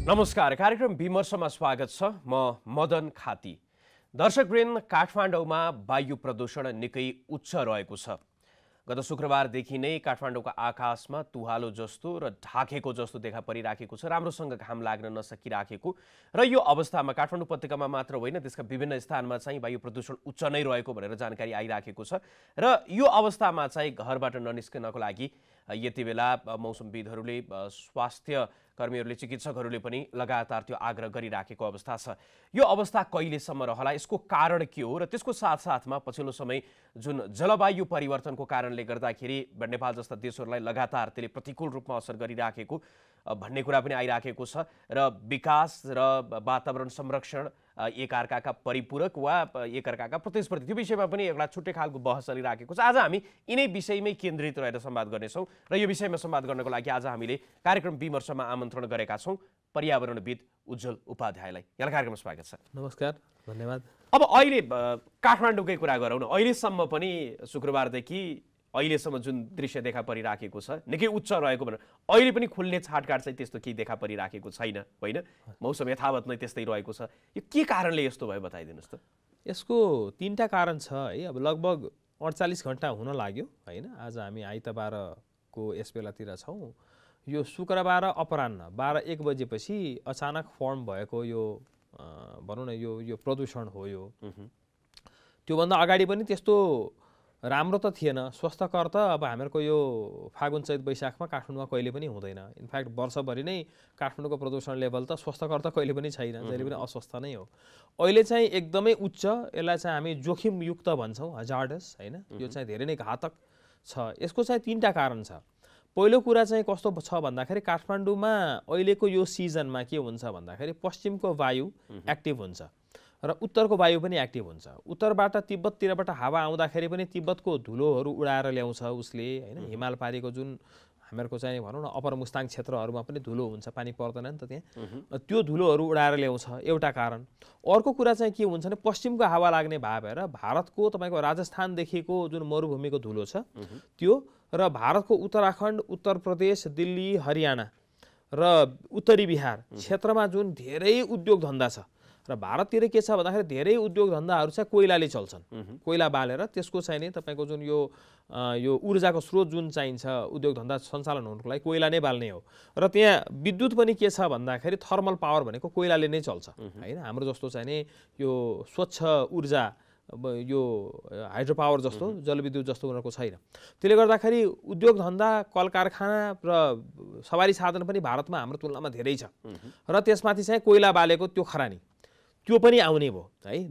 नमस्कार, कार्यक्रम विमर्शमा स्वागत छ। म मदन खाती। दर्शकवृन्द, काठमाडौँमा वायु प्रदूषण निकै उच्च रहेको छ। गत शुक्रबारदेखि नै काठमाडौँको आकाशमा तुहालो जस्तो र ढाकेको जस्तो देखा परिराखेको छ। राम्रोसँग घाम लाग्न नसकिराखेको र यो अवस्थामा काठमाडौँ उपत्यकामा मात्र होइन, त्यसका विभिन्न स्थानमा चाहिँ वायु प्रदूषण उच्च नै रहेको भनेर जानकारी आइराखेको छ। र यो अवस्थामा चाहिँ घरबाट ननिस्कनको लागि यति बेला मौसमविदहरूले, स्वास्थ्य कर्मीहरूले, चिकित्सकहरूले पनि लगातार त्यो आग्रह गरिराखेको अवस्था छ। यो अवस्था कहिलेसम्म रहला, यसको कारण के हो र त्यसको साथसाथमा पछिल्लो समय जुन जलवायु परिवर्तनको कारणले गर्दाखेरि नेपाल जस्ता देशहरूलाई लगातार त्यसले प्रतिकूल रूपमा असर गरिराखेको भन्ने कुरा पनि आइराखेको छ र विकास र वातावरण संरक्षण एकअर्काका परिपूरक वा एकअर्काका प्रतिस्पर्धी, त्यो विषयमा पनि एउटा छुट्टै खालको बहस चलिराखेको छ। आज हामी यिनै विषयमै केन्द्रित रहेर संवाद गर्नेछौँ र यो विषयमा संवाद गर्नको लागि आज हामीले कार्यक्रम विमर्शमा आमन्त्रण गरेका छौँ पर्यावरणविद उज्जवल उपाध्यायलाई। यहाँलाई कार्यक्रममा स्वागत छ। नमस्कार, धन्यवाद। अब अहिले काठमाडौँकै कुरा गरौँ न। अहिलेसम्म पनि शुक्रबारदेखि अहिलेसम्म जुन दृश्य देखा परिराखेको छ निकै उच्च रहेको भनेर अहिले पनि खुल्ने छाटकाट चाहिँ त्यस्तो केही देखा परिराखेको छैन, होइन? मौसम यथावत नै त्यस्तै रहेको छ। यो के कारणले यस्तो भयो बताइदिनुहोस् त। यसको तीनटा कारण छ है। अब लगभग 48 घण्टा हुन लाग्यो, होइन? आज हामी आइतबारको यस बेलातिर छौँ। यो शुक्रबार अपराह्न 12-1 बजेपछि अचानक फर्म भएको यो भनौँ न यो प्रदूषण हो। यो त्योभन्दा अगाडि पनि त्यस्तो राम्रो त थिएन, स्वस्थकर त। अब हामीहरूको यो फागुन चैत वैशाखमा काठमाडौँमा कहिले पनि हुँदैन। इनफ्याक्ट वर्षभरि नै काठमाडौँको प्रदूषण लेभल त स्वस्थकर त कहिले पनि छैन, जहिले पनि अस्वस्थ नै हो। अहिले चाहिँ एकदमै उच्च, यसलाई चाहिँ हामी जोखिमयुक्त भन्छौँ, हजार्डस, होइन? यो चाहिँ धेरै नै घातक छ। यसको चाहिँ तीनटा कारण छ। पहिलो कुरा चाहिँ कस्तो छ भन्दाखेरि काठमाडौँमा अहिलेको यो सिजनमा के हुन्छ भन्दाखेरि पश्चिमको वायु एक्टिभ हुन्छ र उत्तरको वायु पनि एक्टिभ हुन्छ। उत्तरबाट तिब्बततिरबाट हावा आउँदाखेरि पनि तिब्बतको धुलोहरू उडाएर ल्याउँछ उसले, होइन? हिमाल पारीको जुन हामीहरूको चाहिँ भनौँ न अप्पर मुस्ताङ क्षेत्रहरूमा पनि धुलो हुन्छ, पानी पर्दैन नि त त्यहाँ, त्यो धुलोहरू उडाएर ल्याउँछ, एउटा कारण। अर्को कुरा चाहिँ के हुन्छ भने पश्चिमको हावा लाग्ने भएर भारतको तपाईँको राजस्थानदेखिको जुन मरुभूमिको धुलो छ त्यो र भारतको उत्तराखण्ड, उत्तर प्रदेश, दिल्ली, हरियाणा र उत्तरी बिहार क्षेत्रमा जुन धेरै उद्योग धन्दा छ र भारततिर के छ भन्दाखेरि धेरै उद्योग धन्दाहरू चाहिँ कोइलाले चल्छन्। कोइला बालेर त्यसको चाहिँ नि तपाईँको जुन यो ऊर्जाको स्रोत जुन चाहिन्छ उद्योग धन्दा सञ्चालन हुनुको लागि कोइला नै बाल्ने हो। र त्यहाँ विद्युत पनि के छ भन्दाखेरि थर्मल पावर भनेको कोइलाले नै चल्छ, होइन? हाम्रो जस्तो चाहिँ नि यो स्वच्छ ऊर्जा यो हाइड्रो पावर जस्तो जलविद्युत जस्तो उनीहरूको छैन। त्यसले गर्दाखेरि उद्योग धन्दा, कल कारखाना र सवारी साधन पनि भारतमा हाम्रो तुलनामा धेरै छ र त्यसमाथि चाहिँ कोइला बालेको त्यो खरानी त्यो पनि आउने भयो, है?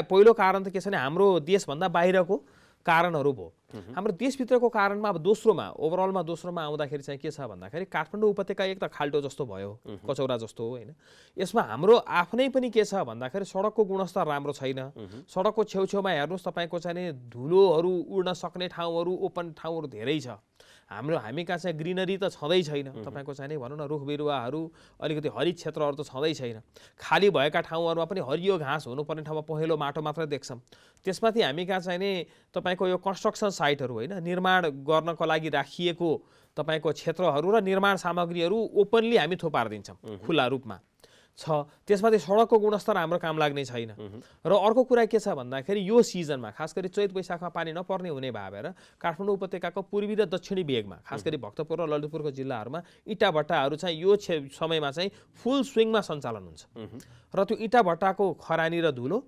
पहिलो कारण त के छ भने हाम्रो देशभन्दा बाहिरको कारणहरू भयो। हाम्रो देशभित्रको कारणमा अब ओभरअलमा दोस्रोमा आउँदाखेरि चाहिँ के छ भन्दाखेरि काठमाडौँ उपत्यका एक त खाल्टो जस्तो भयो, कचौरा जस्तो हो, होइन? यसमा हाम्रो आफ्नै पनि के छ भन्दाखेरि सडकको गुणस्तर राम्रो छैन। सडकको छेउछेउमा हेर्नुहोस् तपाईँको चाहिँ धुलोहरू उड्न सक्ने ठाउँहरू, ओपन ठाउँहरू धेरै छ। हामी कहाँ चाहिँ ग्रिनरी त छँदै छैन, तपाईँको चाहिँ भनौँ न रुख बिरुवाहरू, अलिकति हरित क्षेत्रहरू त छँदै छैन। खाली भएका ठाउँहरूमा पनि हरियो घाँस हुनुपर्ने ठाउँमा पहेँलो माटो मात्रै देख्छौँ। त्यसमाथि हामी कहाँ चाहिँ नि तपाईँको यो कन्स्ट्रक्सन साइटहरू, होइन? निर्माण गर्नको लागि राखिएको तपाईँको क्षेत्रहरू र निर्माण सामग्रीहरू ओपनली हामी थोपारिदिन्छौँ, खुला रूपमा छ। त्यसमाथि सडकको गुणस्तर हाम्रो काम लाग्ने छैन। र अर्को कुरा के छ भन्दाखेरि यो सिजनमा खास गरी चैत वैशाखमा पानी नपर्ने हुने भएर काठमाडौँ उपत्यकाको पूर्वी र दक्षिणी भेगमा खास गरी भक्तपुर र ललितपुरको जिल्लाहरूमा इँटा भट्टाहरू चाहिँ यो समयमा चाहिँ फुल स्विङमा सञ्चालन हुन्छ र त्यो इँटा भट्टाको खरानी र धुलो,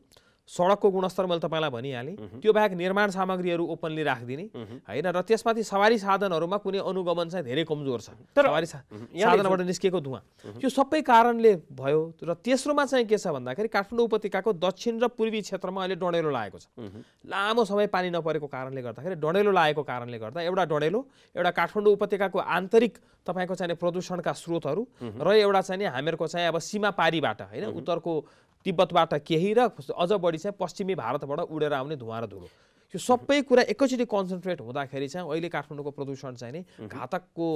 सडकको गुणस्तर मैले तपाईँलाई भनिहालेँ, त्यो बाहेक निर्माण सामग्रीहरू ओपनली राखिदिने, होइन? र त्यसमाथि सवारी साधनहरूमा कुनै अनुगमन चाहिँ धेरै कमजोर छ, सवारी साधनबाट निस्केको धुवा, त्यो सबै कारणले भयो। र तेस्रोमा चाहिँ के छ भन्दाखेरि काठमाडौँ उपत्यकाको दक्षिण र पूर्वी क्षेत्रमा अहिले डढेलो लागेको छ। लामो समय पानी नपरेको कारणले गर्दाखेरि डढेलो लागेको कारणले गर्दा एउटा काठमाडौँ उपत्यकाको आन्तरिक तपाईँको चाहिँ प्रदूषणका स्रोतहरू र एउटा चाहिँ हामीहरूको चाहिँ अब सीमा पारीबाट, होइन? उत्तरको तिब्बतबाट केही र अझ बढी चाहिँ पश्चिमी भारतबाट उडेर आउने धुवा र धुलो, यो सबै कुरा एकैचोटि कन्सन्ट्रेट हुँदाखेरि चाहिँ अहिले काठमाडौँको प्रदूषण चाहिँ नि घातकको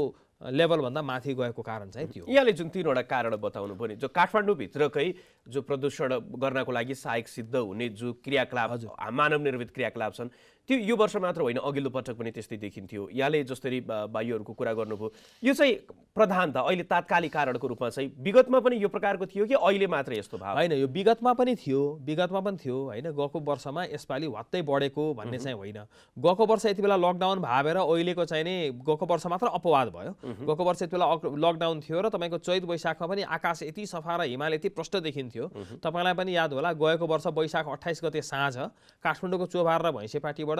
लेभलभन्दा माथि गएको कारण चाहिँ त्यो। यहाँले जुन 3वटा कारण बताउनु भयो नि, जो काठमाडौँभित्रकै जो प्रदूषण गर्नको लागि सहायक सिद्ध हुने जो क्रियाकलाप मानव निर्मित क्रियाकलाप छन्, त्यो यो वर्ष मात्र होइन, अघिल्लो पटक पनि त्यस्तै देखिन्थ्यो। यहाँले जसरी वायुहरूको कुरा गर्नुभयो, यो चाहिँ प्रधान त अहिले तात्कालिक कारणको रूपमा चाहिँ विगतमा पनि यो प्रकारको थियो कि अहिले मात्र यस्तो भाव? होइन, यो विगतमा पनि थियो होइन। गएको वर्षमा यसपालि वात्तै बढेको भन्ने चाहिँ होइन। गएको वर्ष यति बेला लकडाउन भावेर अहिलेको चाहिँ नि गएको वर्ष मात्र अपवाद भयो। गएको वर्ष यति बेला लकडाउन थियो र तपाईँको चैत वैशाखमा पनि आकाश यति सफा र हिमाल यति प्रष्ट देखिन्थ्यो। तपाईँलाई पनि याद होला, गएको वर्ष वैशाख 28 गते साँझ काठमाडौँको चोभार र भैँसेपाटीबाट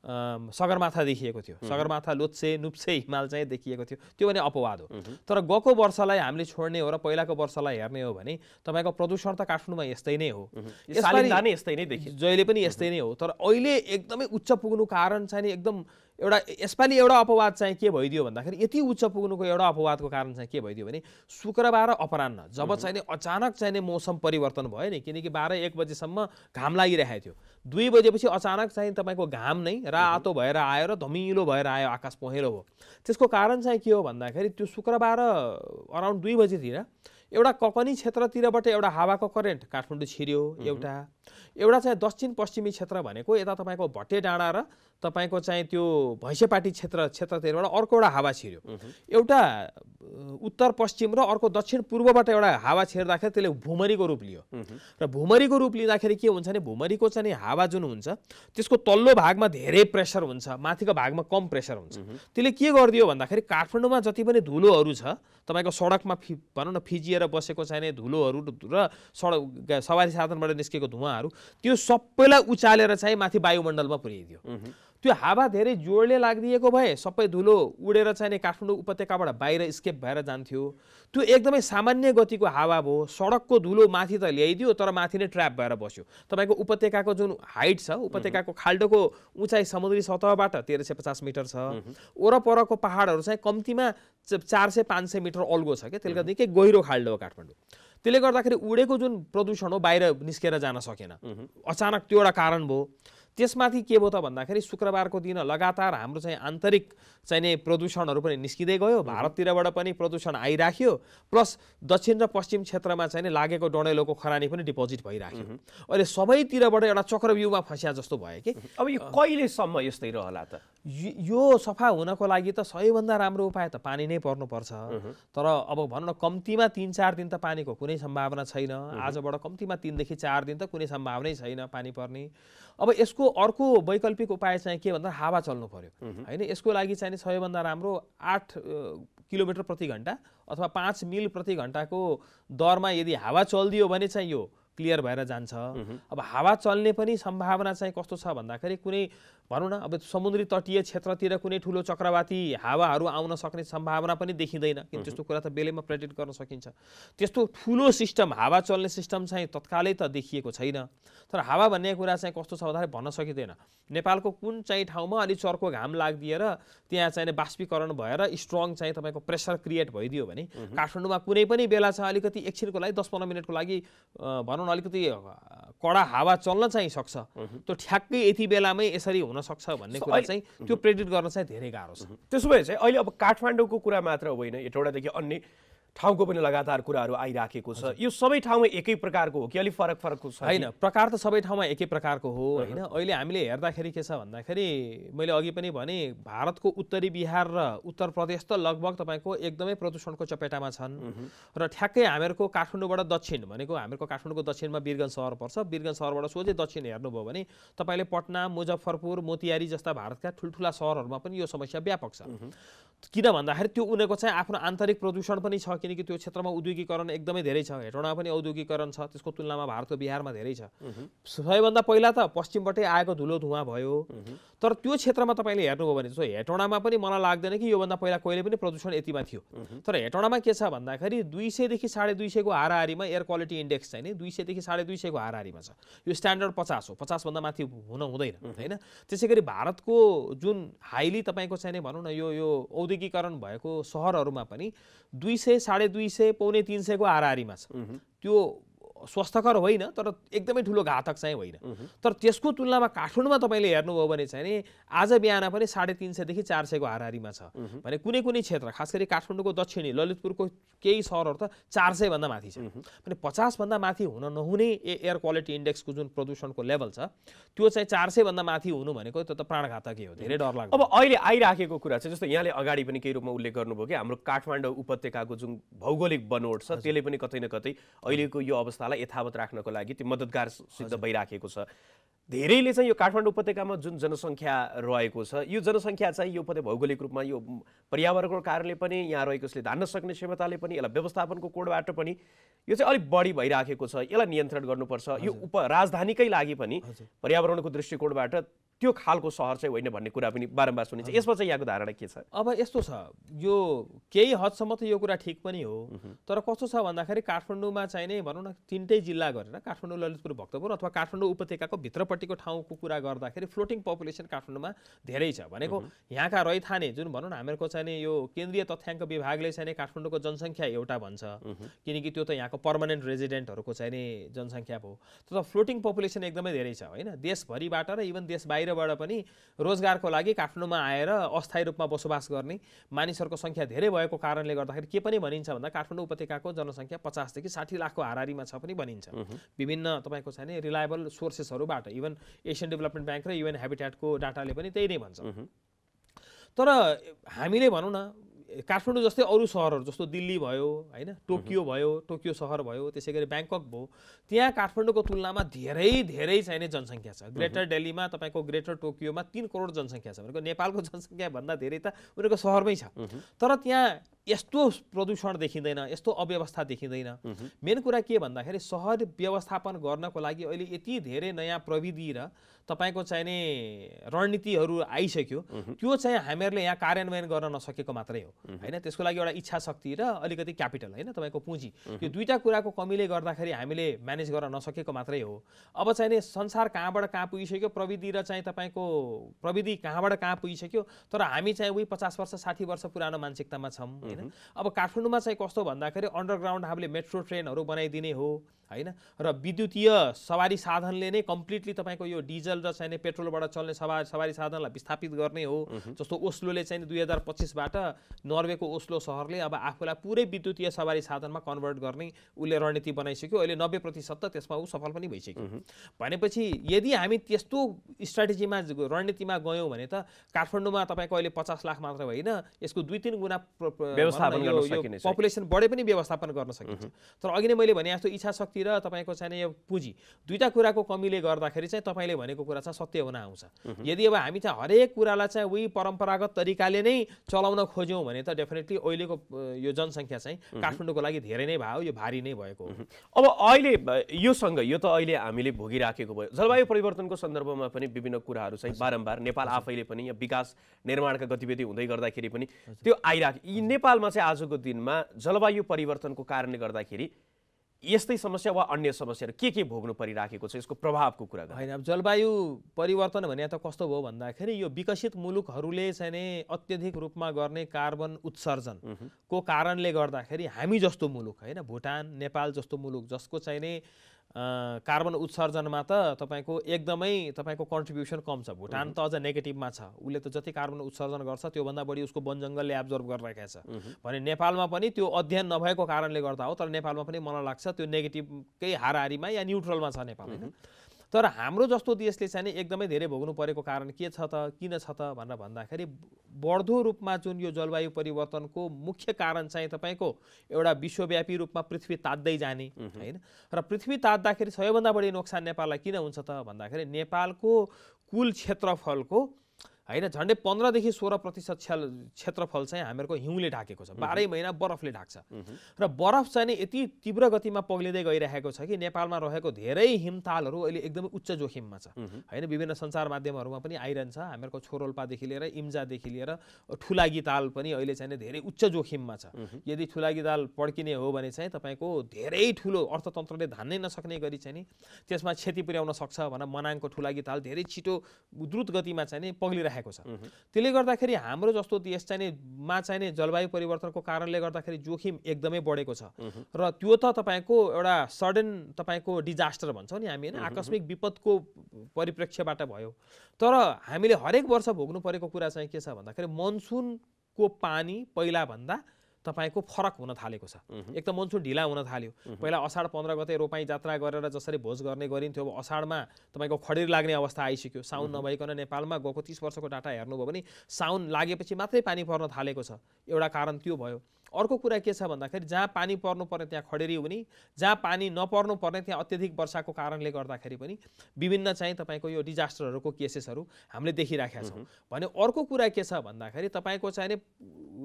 सगरमाथा देखिएको थियो। सगरमाथा, लोत्से, नुप्से हिमाल चाहिँ देखिएको थियो। त्यो भने अपवाद हो। तर गएको वर्षलाई हामीले छोड्ने हो र पहिलाको वर्षलाई हेर्ने हो भने तपाईँको प्रदूषण त काठमाडौँमा यस्तै नै हो, जहिले पनि यस्तै नै हो। तर अहिले एकदमै उच्च पुग्नु कारण चाहिँ एकदम यसपालि एउटा अपवाद चाहिँ के भइदियो भन्दाखेरि, यति उच्च पुग्नुको एउटा अपवादको कारण चाहिँ के भइदियो भने शुक्रबार अपराह्न जब चाहिँ अचानक चाहिँ मौसम परिवर्तन भयो नि, किनकि 12-1 बजेसम्म घाम लागिरहेको थियो। 2 बजेपछि अचानक चाहिँ तपाईँको घाम नै रातो भएर आयो र धमिलो भएर आयो, आकाश पहेँलो भयो। त्यसको कारण चाहिँ के हो भन्दाखेरि, त्यो शुक्रबार अराउन्ड 2 बजेतिर एउटा ककनी क्षेत्रतिरबाट एउटा हावाको करेन्ट काठमाडौँ छिर्यो। एउटा चाहिँ दक्षिण पश्चिमी क्षेत्र भनेको यता तपाईँको भट्टे डाँडा र तपाईँको चाहिँ त्यो भैँसेपाटी क्षेत्रतिरबाट अर्को एउटा हावा छिर्यो। एउटा उत्तर पश्चिम र अर्को दक्षिण पूर्वबाट एउटा हावा छिर्दाखेरि त्यसले भुमरीको रूप लियो। र भुमरीको रूप लिँदाखेरि के हुन्छ भने, भुमरीको चाहिँ हावा जुन हुन्छ त्यसको तल्लो भागमा धेरै प्रेसर हुन्छ, माथिको भागमा कम प्रेसर हुन्छ। त्यसले के गरिदियो भन्दाखेरि काठमाडौँमा जति पनि धुलोहरू छ, तपाईँको सडकमा भनौँ न फिजिएर बसेको चाहिने धुलोहरू र सवारी साधनबाट निस्केको धुवाहरू, त्यो सबैलाई उचालेर चाहिँ माथि वायुमण्डलमा पुर्याइदियो। त्यो हावा धेरै जोडले लाग्दिएको भए सबै धुलो उडेर चाहिँ काठमाडौँ उपत्यकाबाट बाहिर स्केप भएर जान्थ्यो। त्यो एकदमै सामान्य गतिको हावा भयो। सडकको धुलो माथि त ल्याइदियो, तर माथि नै ट्र्याप भएर बस्यो। तपाईँको उपत्यकाको जुन हाइट छ, उपत्यकाको खाल्डोको उचाइ समुद्री सतहबाट 1350 मिटर छ। वरपरको पहाडहरू चाहिँ कम्तीमा 400-500 मिटर अल्गो छ क्या, त्यसले गर्दा निकै गहिरो खाल्डो हो काठमाडौँ। त्यसले गर्दाखेरि उडेको जुन प्रदूषण हो बाहिर निस्केर जान सकेन, अचानक त्यो एउटा कारण भयो। त्यसमाथि के भयो त भन्दाखेरि, शुक्रबारको दिन लगातार हाम्रो चाहिँ आन्तरिक चाहिने प्रदूषणहरू पनि निस्किँदै गयो, भारततिरबाट पनि प्रदूषण आइराख्यो, प्लस दक्षिण र पश्चिम क्षेत्रमा चाहिँ लागेको डडेलोको खरानी पनि डिपोजिट भइराख्यो। अहिले सबैतिरबाट एउटा चक्रव्यूहमा फस्या जस्तो भयो कि। अब यो कहिलेसम्म यस्तै रहला त? यो सफा हुनको लागि त सबैभन्दा राम्रो उपाय त पानी नै पर्नुपर्छ। तर अब भनौँ न, कम्तीमा 3-4 दिन त पानीको कुनै सम्भावना छैन। आजबाट कम्तीमा 3 देखि 4 दिन त कुनै सम्भावनै छैन पानी पर्ने। अब यसको अर्को वैकल्पिक उपाय चाहिँ के भन्दा हावा चल्नु पर्यो होइन। यसको लागि चाहिँ सबैभन्दा राम्रो 8 किलोमिटर प्रति घण्टा अथवा 5 मिल प्रति घण्टाको दरमा यदि हावा चल्दियो भने चाहिँ यो क्लियर भएर जान्छ। अब हावा चल्ने पनि सम्भावना चाहिँ कस्तो छ भन्दाखेरि, कुनै भनौँ न अब समुद्री तटीय क्षेत्रतिर कुनै ठुलो चक्रवाती हावाहरू आउन सक्ने सम्भावना पनि देखिँदैन, किन त्यस्तो कुरा त बेलैमा प्रेडिक्ट गर्न सकिन्छ। त्यस्तो ठुलो सिस्टम, हावा चल्ने सिस्टम चाहिँ तत्कालै त देखिएको छैन। तर हावा भन्ने कुरा चाहिँ कस्तो छ भन्दाखेरि भन्न सकिँदैन। नेपालको कुन चाहिँ ठाउँमा अलि चर्को घाम लाग्दिएर त्यहाँ चाहिँ बाष्पीकरण भएर स्ट्रङ चाहिँ तपाईँको प्रेसर क्रिएट भइदियो भने काठमाडौँमा कुनै पनि बेला चाहिँ अलिकति एकछिनको लागि 10-15 मिनटको लागि भनौँ न अलिकति कडा हावा चल्न चाहिँ सक्छ। त्यो ठ्याक्कै यति बेलामै यसरी हुन सक्छ भन्ने कुरा चाहिँ त्यो प्रेडिक्ट गर्न चाहिँ धेरै गाह्रो छ। त्यसो भए चाहिँ अहिले अब काठमाडौँको कुरा मात्र होइन, हेटौडादेखि अन्य ठाउँको पनि लगातार कुराहरू आइराखेको छ। यो सबै ठाउँमा एकै प्रकारको हो कि अलि फरक छ? होइन, प्रकार त सबै ठाउँमा एकै प्रकारको हो होइन। अहिले हामीले हेर्दाखेरि के छ भन्दाखेरि, मैले अघि पनि भने भारतको उत्तरी बिहार र उत्तर प्रदेश त लगभग तपाईँको एकदमै प्रदूषणको चपेटामा छन्। र ठ्याक्कै हामीहरूको काठमाडौँबाट दक्षिण भनेको, हामीहरूको काठमाडौँको दक्षिणमा वीरगञ्ज सहर पर्छ। वीरगञ्ज सहरबाट सोझै दक्षिण हेर्नुभयो भने तपाईँले पटना, मुजफ्फरपुर, मोतिहारी जस्ता भारतका ठुल्ठुला सहरहरूमा पनि यो समस्या व्यापक छ। किन भन्दाखेरि त्यो उनीहरूको चाहिँ आफ्नो आन्तरिक प्रदूषण पनि छ, किनकि त्यो क्षेत्रमा उद्योगीकरण एकदमै धेरै छ। हेटौडामा पनि औद्योगिकरण छ, त्यसको तुलनामा भारतको बिहारमा धेरै छ। सबैभन्दा पहिला त पश्चिमबाटै आएको धुलो धुवाँ भयो। तर त्यो क्षेत्रमा तपाईँले हेर्नुभयो भने जस्तो हेटौडामा पनि मलाई लाग्दैन कि योभन्दा पहिला कहिले पनि प्रदूषण यतिमा थियो। तर हेटौडामा के छ भन्दाखेरि 200 देखि 250 को हाराहारीमा एयर क्वालिटी इन्डेक्स चाहिँ नि 200 देखि 250 को हाराहारीमा छ। यो स्ट्यान्डर्ड 50 हो, 50 भन्दा माथि हुन हुँदैन हैन। त्यसैगरी भारतको जुन हाइली तपाईँको चाहिँ भनौँ न यो औद्योगिकरण भएको सहरहरूमा पनि 200, 250, पौने 300 को हाराहारीमा छ। त्यो स्वस्थकर होइन तर एकदमै ठुलो घातक चाहिँ होइन। तर त्यसको तुलनामा काठमाडौँमा तपाईँले हेर्नुभयो भने चाहिँ नि आज बिहान पनि 350 देखि 400 को हाराहारीमा छ भने कुनै कुनै क्षेत्र खास गरी काठमाडौँको दक्षिणी ललितपुरको केही सहरहरू त 400 भन्दा माथि छ भने 50 भन्दा माथि हुन नहुने एयर क्वालिटी इन्डेक्सको जुन प्रदूषणको लेभल छ त्यो चाहिँ 400 भन्दा माथि हुनु भनेको त्यो त प्राणघातकै हो, धेरै डर लाग्छ। अब अहिले आइराखेको कुरा चाहिँ जस्तो यहाँले अगाडि पनि केही रूपमा उल्लेख गर्नुभयो कि हाम्रो काठमाडौँ उपत्यकाको जुन भौगोलिक बनोट छ त्यसले पनि कतै न कतै अहिलेको यो अवस्थालाई यथावत राख्नको लागि त्यो मद्दतगार सिद्ध भइराखेको छ। धेरैले चाहिँ यो काठमाडौँ उपत्यकामा जुन जनसङ्ख्या रहेको छ यो जनसङ्ख्या चाहिँ यो भौगोलिक रूपमा यो पर्यावरणको कारणले पनि यहाँ रहेको यसले धान्न सक्ने क्षमताले पनि यसलाई व्यवस्थापनको कोडबाट पनि यो चाहिँ अलिक बढी भइराखेको छ, यसलाई नियन्त्रण गर्नुपर्छ। यो राजधानीकै लागि पनि पर्यावरणको दृष्टिकोणबाट त्यो खालको सहर चाहिँ होइन भन्ने कुरा पनि बारम्बार सुनिन्छ। यसमा चाहिँ यहाँको धारणा के छ? अब यस्तो छ, यो केही हदसम्म त यो कुरा ठिक पनि हो तर कस्तो छ भन्दाखेरि काठमाडौँमा चाहिँ नै भनौँ न 3टै जिल्ला गरेर काठमाडौँ ललितपुर भक्तपुर अथवा काठमाडौँ उपत्यकाको भित्रपट्टिको ठाउँको कुरा गर्दाखेरि फ्लोटिङ पपुलेसन काठमाडौँमा धेरै छ भनेको यहाँका रैथाने जुन भनौँ न हामीहरूको चाहिँ नि यो केन्द्रीय तथ्याङ्क विभागले चाहिँ नि काठमाडौँको जनसङ्ख्या एउटा भन्छ किनकि त्यो त यहाँको पर्मानेन्ट रेजिडेन्टहरूको चाहिँ नि जनसङ्ख्या भयो। तर फ्लोटिङ पपुलेसन एकदमै धेरै छ होइन, देशभरिबाट र इभन देश बाहिर बाट पनि रोजगारको लागि काठमाडौँमा आएर अस्थायी रूपमा बसोबास गर्ने मानिसहरूको संख्या धेरै भएको कारणले गर्दाखेरि के पनि भनिन्छ भन्दा काठमाडौँ उपत्यकाको जनसङ्ख्या 50 देखि 60 लाखको हाराहारीमा छ पनि भनिन्छ विभिन्न तपाईँको चाहिँ रिलायबल सोर्सेसहरूबाट। इभन एसियन डेभलपमेन्ट ब्याङ्क र युएन ह्याबिट्याटको डाटाले पनि त्यही नै भन्छ। तर हामीले भनौँ न काठमाडौँ जस्तै अरू सहरहरू जस्तो दिल्ली भयो होइन, टोकियो भयो, टोकियो सहर भयो, त्यसै गरी ब्याङ्कक भयो, त्यहाँ काठमाडौँको तुलनामा धेरै धेरै चाहिने जनसङ्ख्या छ। ग्रेटर दिल्लीमा तपाईँको ग्रेटर टोकियोमा 3 करोड जनसङ्ख्या छ भनेको नेपालको जनसङ्ख्या भन्दा धेरै त उनीहरूको सहरमै छ। तर त्यहाँ यस्तो प्रदूषण देखिँदैन, यस्तो अव्यवस्था देखिँदैन। मेन कुरा के भन्दाखेरि सहर व्यवस्थापन गर्नको लागि अहिले यति धेरै नयाँ प्रविधि र तपाईँको चाहिने रणनीतिहरू आइसक्यो त्यो चाहिँ हामीहरूले यहाँ कार्यान्वयन गर्न नसकेको मात्रै हो होइन। त्यसको लागि एउटा इच्छा शक्ति र अलिकति क्यापिटल होइन तपाईँको पुँजी, यो दुईटा कुराको कमीले गर्दाखेरि हामीले म्यानेज गर्न नसकेको मात्रै हो। अब चाहिने संसार कहाँबाट कहाँ पुगिसक्यो, प्रविधि र चाहिँ तपाईँको प्रविधि कहाँबाट कहाँ पुगिसक्यो तर हामी चाहिँ उही 50 वर्ष 60 वर्ष पुरानो मानसिकतामा छौँ होइन। अब काठमाडौँमा चाहिँ कस्तो भन्दाखेरि अन्डरग्राउन्ड हामीले मेट्रो ट्रेनहरू बनाइदिने हो होइन र विद्युतीय सवारी साधनले नै कम्प्लिटली तपाईँको यो डिजल र चाहिँ पेट्रोलबाट चल्ने सवारी साधनलाई विस्थापित गर्ने हो। जस्तो ओस्लोले चाहिँ 2025बाट नर्वेको ओस्लो सहरले अब आफूलाई पुरै विद्युतीय सवारी साधनमा कन्भर्ट गर्ने उसले रणनीति बनाइसक्यो। अहिले 90% त त्यसमा ऊ सफल पनि भइसक्यो। भनेपछि यदि हामी त्यस्तो स्ट्राटेजीमा रणनीतिमा गयौँ भने त काठमाडौँमा तपाईँको अहिले 50 लाख मात्र होइन यसको 2-3 गुणा पपुलेसन बढे पनि व्यवस्थापन गर्न सकिन्छ। तर अघि नै मैले भने जस्तो इच्छा शक्ति र तपाईँको चाहिँ यो पुँजी दुईटा कुराको कमीले गर्दाखेरि चाहिँ तपाईँले भनेको कुरा चाहिँ सत्य हुन आउँछ। यदि अब हामी चाहिँ हरेक कुरालाई चाहिँ उही परम्परागत तरिकाले नै चलाउन खोज्यौँ भने त डेफिनेटली अहिलेको यो जनसङ्ख्या चाहिँ काठमाडौँको लागि धेरै नै भयो, यो भारी नै भएको हो। अब अहिले योसँग यो त अहिले हामीले भोगिराखेको भयो, जलवायु परिवर्तनको सन्दर्भमा पनि विभिन्न कुराहरू चाहिँ बारम्बार नेपाल आफैले पनि विकास निर्माणका गतिविधि हुँदै गर्दाखेरि पनि त्यो आइराख्यो। नेपालमा चाहिँ आजको दिनमा जलवायु परिवर्तनको कारणले गर्दाखेरि यस्तै समस्या वा अन्य समस्याहरू के भोग्नु परिराखेको छ, यसको प्रभावको कुरा गर्नु होइन। अब जलवायु परिवर्तन भने त कस्तो भयो भन्दाखेरि यो विकसित मुलुकहरूले चाहिँ नै अत्यधिक रूपमा गर्ने कार्बन उत्सर्जनको कारणले गर्दाखेरि हामी जस्तो मुलुक होइन, भुटान नेपाल जस्तो मुलुक जसको चाहिँ नै कार्बन उत्सर्जनमा त तपाईँको एकदमै तपाईँको कन्ट्रिब्युसन कम छ। भुटान त अझ नेगेटिभमा छ, उसले त जति कार्बन उत्सर्जन गर्छ त्योभन्दा बढी उसको वन जङ्गलले एब्जर्भ गरिरहेको छ भने नेपालमा पनि त्यो अध्ययन नभएको कारणले गर्दा हो। तर नेपालमा पनि मलाई लाग्छ त्यो नेगेटिभकै हाराहारीमा या न्युट्रलमा छ नेपाल होइन। तर हाम्रो जस्तो देशले चाहिँ एकदमै धेरै भोग्नु परेको कारण के छ त, किन छ त भनेर भन्दाखेरि बढ्दो रूपमा जुन यो जलवायु परिवर्तनको मुख्य कारण चाहिँ तपाईँको एउटा विश्वव्यापी रूपमा पृथ्वी तात्दै जाने होइन। र पृथ्वी तात्दाखेरि सबैभन्दा बढी नोक्सान नेपाललाई किन हुन्छ त भन्दाखेरि नेपालको कुल क्षेत्रफलको होइन झन्डै 15 देखि 16% क्षेत्रफल चाहिँ हामीहरूको हिउँले ढाकेको छ, 12 महिना बरफले ढाक्छ र बरफ चाहिँ नि यति तीव्र गतिमा पग्लिँदै गइरहेको छ कि नेपालमा रहेको धेरै हिमतालहरू अहिले एकदमै उच्च जोखिममा छ होइन। विभिन्न सञ्चार माध्यमहरूमा पनि आइरहन्छ हामीहरूको छोरोल्पादेखि लिएर इम्जादेखि लिएर ठुलागी ताल पनि अहिले चाहिँ धेरै उच्च जोखिममा छ। यदि ठुलागी ताल पड्किने हो भने चाहिँ तपाईँको धेरै ठुलो अर्थतन्त्रले धान्नै नसक्ने गरी चाहिँ नि त्यसमा क्षति पुर्याउन सक्छ भनेर मनाङको ठुलागी ताल धेरै छिटो द्रुत गतिमा चाहिँ नि पग्लिरहेको गइरहेको छ। त्यसले गर्दाखेरि हाम्रो जस्तो देश चाहिने जलवायु परिवर्तनको कारणले गर्दाखेरि जोखिम एकदमै बढेको छ र त्यो त तपाईँको एउटा सडन तपाईँको डिजास्टर भन्छौँ नि हामी, होइन, आकस्मिक विपदको परिप्रेक्ष्यबाट भयो। तर हामीले हरेक वर्ष भोग्नु परेको कुरा चाहिँ के छ भन्दाखेरि मनसुनको पानी पहिला भन्दा तपाईको फरक हुन थालेको छ। एक त मनसुन ढिला हुन थाल्यो। पहिला असाढ 15 गते रोपाई जात्रा गरेर जसरी भोज गर्ने गरिन्थ्यो, अब असाढमा तपाईको खडेरी लाग्ने अवस्था आइसक्यो। साउन नभइकन नेपालमा गएको 30 वर्षको डाटा हेर्नुभयो भने साउन लागेपछि मात्रै पानी पर्न थालेको छ। एउटा कारण त्यो भयो। अर्को कुरा के छ भन्दाखेरि जहाँ पानी पर्नु पर्ने त्यहाँ खडेरी हुने, जहाँ पानी नपर्नु पर्ने त्यहाँ अत्यधिक वर्षाको कारणले गर्दाखेरि पनि विभिन्न चाहिँ तपाईको यो डिजास्टरहरूको केसेसहरू हामीले देखिराखेका छौँ। भने अर्को कुरा के छ भन्दाखेरि तपाईको चाहिने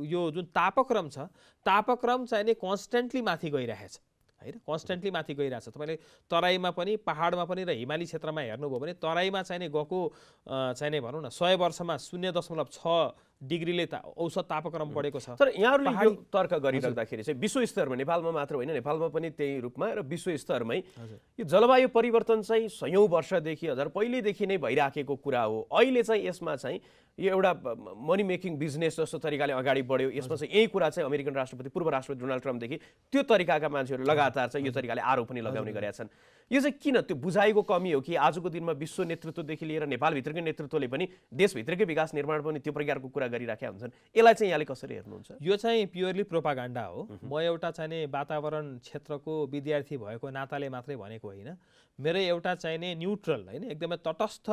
यो जुन तापक्रम छ, तापक्रम चाहिने कन्स्टेन्टली माथि गइरहेछ, हैन, कन्स्टेन्टली माथि गइरहेछ। तपाईले तराईमा पनि पहाडमा पनि र हिमाली क्षेत्रमा हेर्नुभयो भने तराईमा चाहिने गएको चाहिने भनौँ न 100 वर्षमा 0.6 डिग्रीले औसत तापक्रम बढेको छ। तर यहाँहरूले यो तर्क गरिराख्दाखेरि चाहिँ विश्व स्तरमा, नेपालमा मात्र होइन, नेपालमा पनि त्यही रूपमा र विश्व स्तरमै यो जलवायु परिवर्तन चाहिँ सयौं वर्षदेखि, हजार पहिलेदेखि नै भइराखेको कुरा हो। अहिले चाहिँ यसमा चाहिँ यो एउटा मनी मेकिङ बिजनेस जस्तो तरिकाले अगाडि बढ्यो। यसमा चाहिँ यही कुरा चाहिँ अमेरिकन राष्ट्रपति, पूर्व राष्ट्रपति डोनाल्ड ट्रम्पदेखि त्यो तरिकाका मान्छेहरू लगातार चाहिँ यो तरिकाले आरोप पनि लगाउने गरेका छन्। यो चाहिँ किन? त्यो बुझाइको कमी हो कि आजको दिनमा विश्व नेतृत्वदेखि लिएर नेपालभित्रकै नेतृत्वले पनि देशभित्रकै विकास निर्माण पनि त्यो प्रकारको कुरा गरिराखेका हुन्छन्? यसलाई चाहिँ यहाँले कसरी हेर्नुहुन्छ? यो चाहिँ प्योरली प्रोपागान्डा हो। म एउटा चाहिने वातावरण क्षेत्रको विद्यार्थी भएको नाताले मात्रै भनेको होइन। मेरो एउटा चाहिने न्युट्रल, होइन, एकदमै तटस्थ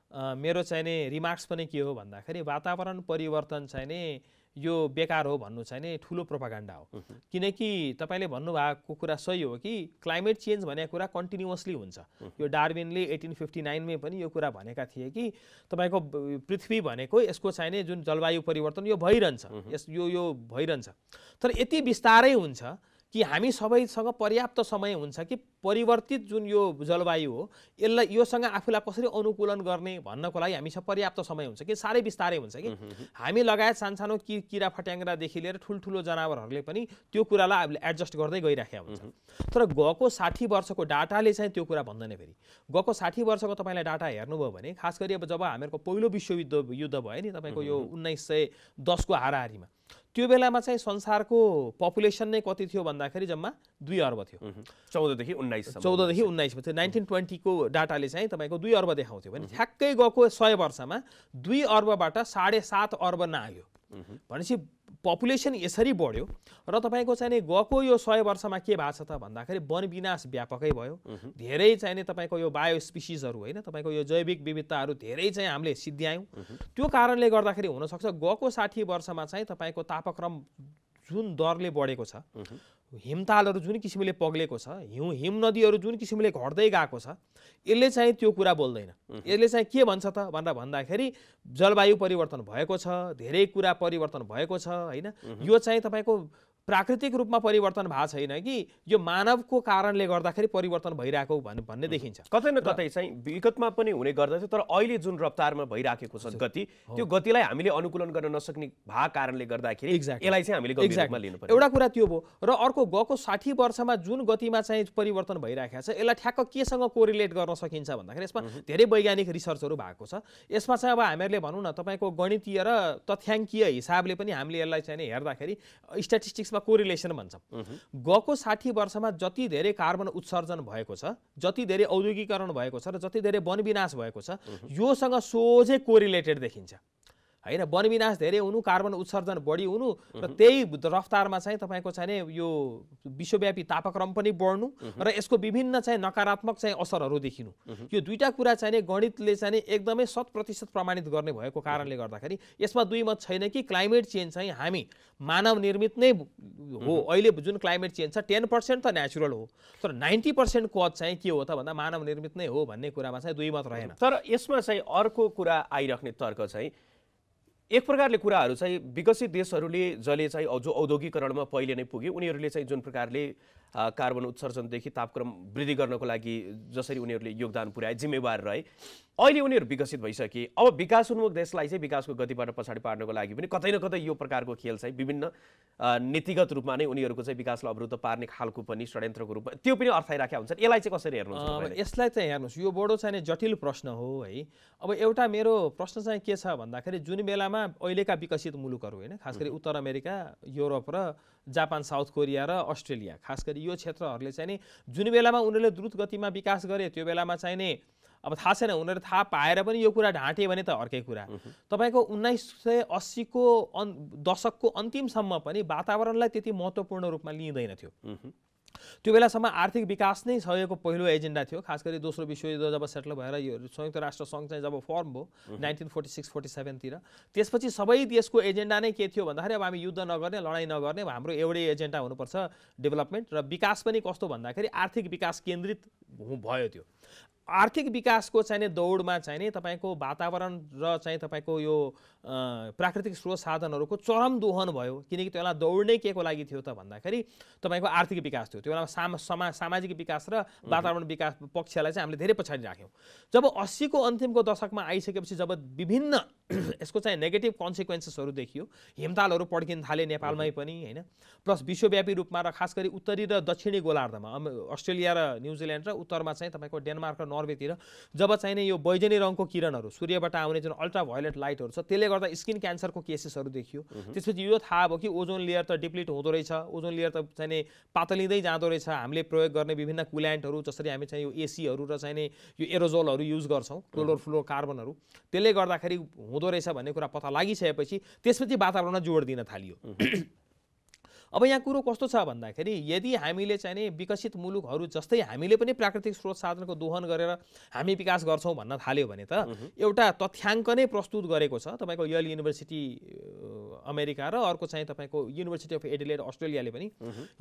मेरो चाहिने रिमार्क्स पनि के हो भन्दाखेरि वातावरण परिवर्तन चाहिने यो बेकार हो भन्नु चाहिने ठुलो प्रोपागान्डा हो। किनकि तपाईले भन्नुभएको कुरा सही हो कि क्लाइमेट चेन्ज भनेको कुरा कन्टिन्युअसली हुन्छ। यो डार्विनले 1859 मै पनि यो कुरा भनेका थिए कि तपाईको पृथ्वी भनेको यसको चाहिने जुन जलवायु परिवर्तन यो भइरहन्छ, यो भइरहन्छ। तर यति बिस्तारै हुन्छ कि हामी सबैसँग पर्याप्त समय हुन्छ कि परिवर्तित जुन यो जलवायु हो यसलाई योसँग आफूलाई कसरी अनुकूलन गर्ने भन्नको लागि हामीसँग पर्याप्त समय हुन्छ कि साह्रै बिस्तारै हुन्छ कि हामी लगायत सानसानो किरा फट्याङ्ग्रादेखि लिएर ठुल्ठुलो जनावरहरूले पनि त्यो कुरालाई हामीले एडजस्ट गर्दै गइराखेका हुन्छ। तर गएको 60 वर्षको डाटाले चाहिँ त्यो कुरा भन्दैन। फेरि गएको 60 वर्षको तपाईँलाई डाटा हेर्नुभयो भने खास गरी अब जब हामीहरूको पहिलो विश्वयुद्ध भयो नि तपाईको यो 1910 को हाराहारीमा, त्यो बेलामा चाहिँ संसारको पपुलेसन नै कति थियो भन्दाखेरि जम्मा 2 अर्ब थियो। 14 देखि 19 मा थियो। 1920 को डाटाले चाहिँ तपाईको 2 अर्ब देखाउँथ्यो भने ठ्याक्कै गएको 100 वर्षमा 2 अर्बबाट 7.5 अर्ब नाग्यो। भनेपछि पपुलेसन यसरी बढ्यो र तपाईको चाहिँ गएको यो 100 वर्षमा के भएको छ त भन्दाखेरि वन विनाश व्यापकै भयो। धेरै चाहिने तपाईको यो बायो स्पिसिसहरू, होइन, तपाईको यो जैविक विविधताहरू धेरै चाहिँ हामीले सिद्ध्यायौँ। त्यो कारणले गर्दाखेरि हुन सक्छ गएको 60 वर्षमा चाहिँ तपाईको तापक्रम जुन दरले बढेको छ, हिमतालहरू जुन किसिमले पग्लेको छ, हिम नदीहरू जुन किसिमले घट्दै गएको छ, यसले चाहिँ त्यो कुरा बोल्दैन। यसले चाहिँ के भन्छ त भनेर भन्दाखेरि जलवायु परिवर्तन भएको छ, धेरै कुरा परिवर्तन भएको छ, होइन, यो चाहिँ तपाईको प्राकृतिक रूपमा परिवर्तन भएको छैन कि यो मानवको कारणले गर्दाखेरि परिवर्तन भइरहेको भन्ने देखिन्छ। कतै न कतै चाहिँ विगतमा पनि हुने गर्दछ, तर अहिले जुन रफ्तारमा भइराखेको छ गति, त्यो गतिलाई हामीले अनुकूलन गर्न नसक्ने भएको कारणले गर्दाखेरि यसलाई चाहिँ हामीले गम्भीरमा लिनु पर्यो। एउटा कुरा त्यो भयो। र अर्को गएको 60 वर्षमा जुन गतिमा चाहिँ परिवर्तन भइरहेको छ यसलाई ठ्याक्क केसँग कोरिलेट गर्न सकिन्छ भन्दाखेरि यसमा धेरै वैज्ञानिक रिसर्चहरू भएको छ। यसमा चाहिँ अब हामीहरूले भनौँ न तपाईको गणितीय र तथ्याङ्कीय हिसाबले पनि हामीले यसलाई चाहिँ हेर्दाखेरि स्ट्याटिस्टिक्स कोरिलेसन भन्छौँ। गएको 60 वर्षमा जति धेरै कार्बन उत्सर्जन भएको छ, जति धेरै औद्योगिकरण भएको छ र जति धेरै वन विनाश भएको छ, योसँग सोझै कोरिलेटेड देखिन्छ, हैन। वन विनाश धेरै हुनु, कार्बन उत्सर्जन बढी हुनु र त्यही रफ्तारमा चाहिँ तपाईको चाहिँ यो विश्वव्यापी तापक्रम पनि बढ्नु र यसको विभिन्न चाहिँ नकारात्मक चाहिँ असरहरू देखिनु, यो दुईटा कुरा चाहिँ गणितले चाहिँ एकदमै 100% प्रमाणित गर्ने भएको कारणले गर्दाखेरि यसमा दुई मत छैन कि क्लाइमेट चेन्ज चाहिँ हामी मानव निर्मित नै हो। अहिले जुन क्लाइमेट चेन्ज छ 10% त नेचुरल हो, तर 90% कज चाहिँ के हो त भन्दा मानव निर्मित नै हो भन्ने कुरामा चाहिँ दुई मत रहेन। तर यसमा चाहिँ अर्को कुरा आइराख्ने तर्क चाहिँ एक प्रकारले कुराहरू चाहिँ विकसित देशहरूले जसले चाहिँ जो औद्योगिकरणमा पहिले नै पुगे उनीहरूले चाहिँ जुन प्रकारले कार्बन उत्सर्जनदेखि तापक्रम वृद्धि गर्नको लागि जसरी उनीहरूले योगदान पुर्याए, जिम्मेवार रहे, अहिले उनीहरू विकसित भइसके, अब विकास उन्मुख देशलाई चाहिँ विकासको गतिबाट पछाडि पार्नको लागि पनि कतै न कतै यो प्रकारको खेल चाहिँ विभिन्न नीतिगत रूपमा नै उनीहरूको चाहिँ विकासलाई अवरुद्ध पार्ने खालको पनि षड्यन्त्रको रूपमा त्यो पनि अर्थाइराखेका हुन्छन्। यसलाई चाहिँ कसरी हेर्नुहुन्छ? यसलाई चाहिँ हेर्नुहोस्, यो बडो चाहिँ जटिल प्रश्न हो है। अब एउटा मेरो प्रश्न चाहिँ के छ भन्दाखेरि, जुन बेलामा अहिलेका विकसित मुलुकहरू होइन, खास गरी उत्तर अमेरिका, युरोप र जापान, साउथ कोरिया र अस्ट्रेलिया, खास गरी यो क्षेत्रहरूले चाहिँ नि जुन बेलामा उनीहरूले द्रुत गतिमा विकास गरे, त्यो बेलामा चाहिँ नि अब थाहा छैन, उनीहरू थाहा पाएर पनि यो कुरा ढाँटे भने त अर्कै कुरा। तपाईँको 1980 को दशकको अन्तिमसम्म पनि वातावरणलाई त्यति महत्त्वपूर्ण रूपमा लिइँदैन थियो। त्यो बेलासम्म आर्थिक विकास नै सहयोगको पहिलो एजेन्डा थियो। खास गरी दोस्रो विश्वयुद्ध जब सेटल भएर यो संयुक्त राष्ट्र सङ्घ चाहिँ जब फर्म भयो 1946-47 तिर, त्यसपछि सबै देशको एजेन्डा नै के थियो भन्दाखेरि अब हामी युद्ध नगर्ने, लडाइँ नगर्ने, हाम्रो एउटै एजेन्डा हुनुपर्छ डेभलपमेन्ट, र विकास पनि कस्तो भन्दाखेरि आर्थिक विकास केन्द्रित भयो। त्यो आर्थिक विकासको चाहिँ नि दौडमा चाहिँ नि तपाईँको वातावरण र चाहिँ तपाईँको यो प्राकृतिक स्रोत साधनहरूको चरम दोहन भयो। किनकि त्यो बेला दौड नै के को लागि थियो त भन्दाखेरि तपाईँको आर्थिक विकास थियो। त्यो बेला सामाजिक विकास र वातावरण विकास पक्षलाई चाहिँ हामीले धेरै पछाडि राख्यौँ। जब 80 को अन्तिमको दशकमा आइसकेपछि जब विभिन्न यसको चाहिँ नेगेटिभ कन्सिक्वेन्सेसहरू देखियो, हिमतालहरू पड्किन थाले नेपालमै पनि होइन, प्लस विश्वव्यापी रूपमा र खास गरी उत्तरी र दक्षिणी गोलार्धमा अस्ट्रेलिया र न्युजिल्यान्ड र उत्तरमा चाहिँ तपाईँको डेनमार्क र नर्वेतिर जब चाहिने यो बैजनी रङको किरणहरू, सूर्यबाट आउने जुन अल्ट्रा भायोलेट लाइटहरू छ, त्यसले गर्दा स्किन क्यान्सरको केसेसहरू देखियो। त्यसपछि यो थाहा भयो कि ओजोन लेयर त डिप्लिट हुँदो रहेछ, ओजोन लेयर त चाहिने पातलिँदै जाँदो रहेछ। हामीले प्रयोग गर्ने विभिन्न कुल्यान्टहरू, जसरी हामी चाहिँ यो एसीहरू र चाहिने यो एरोजोलहरू युज गर्छौँ, क्लोरोफ्लोरो कार्बनहरू, त्यसले गर्दाखेरि हुँदो रहेछ भन्ने कुरा पत्ता लागिसकेपछि त्यसपछि वातावरणमा जोड दिन थालियो। अब यहाँ कुरो कस्तो छ भन्दाखेरि, यदि हामीले चाहिँ नि विकसित मुलुकहरू जस्तै हामीले पनि प्राकृतिक स्रोत साधनको दोहन गरेर हामी विकास गर्छौँ भन्न थाल्यो भने त एउटा तथ्याङ्क नै प्रस्तुत गरेको छ तपाईँको यल युनिभर्सिटी अमेरिका र अर्को चाहिँ तपाईँको युनिभर्सिटी अफ एडिलेड अस्ट्रेलियाले पनि,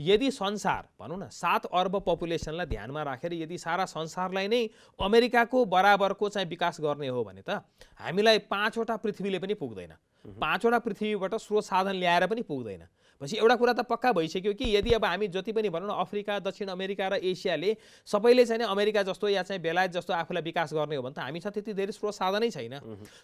यदि संसार भनौँ न 7 अर्ब पपुलेसनलाई ध्यानमा राखेर यदि सारा संसारलाई नै अमेरिकाको बराबरको चाहिँ विकास गर्ने हो भने त हामीलाई 5 वटा पृथ्वीले पनि पुग्दैन, 5 वटा पृथ्वीबाट स्रोत साधन ल्याएर पनि पुग्दैन। पछि एउटा कुरा त पक्का भइसक्यो कि यदि अब हामी जति पनि भनौँ न अफ्रिका, दक्षिण अमेरिका र एसियाले सबैले चाहिँ अमेरिका जस्तो या चाहिँ बेलायत जस्तो आफूलाई विकास गर्ने हो भने त हामीसँग त्यति धेरै स्रोत साधनै छैन।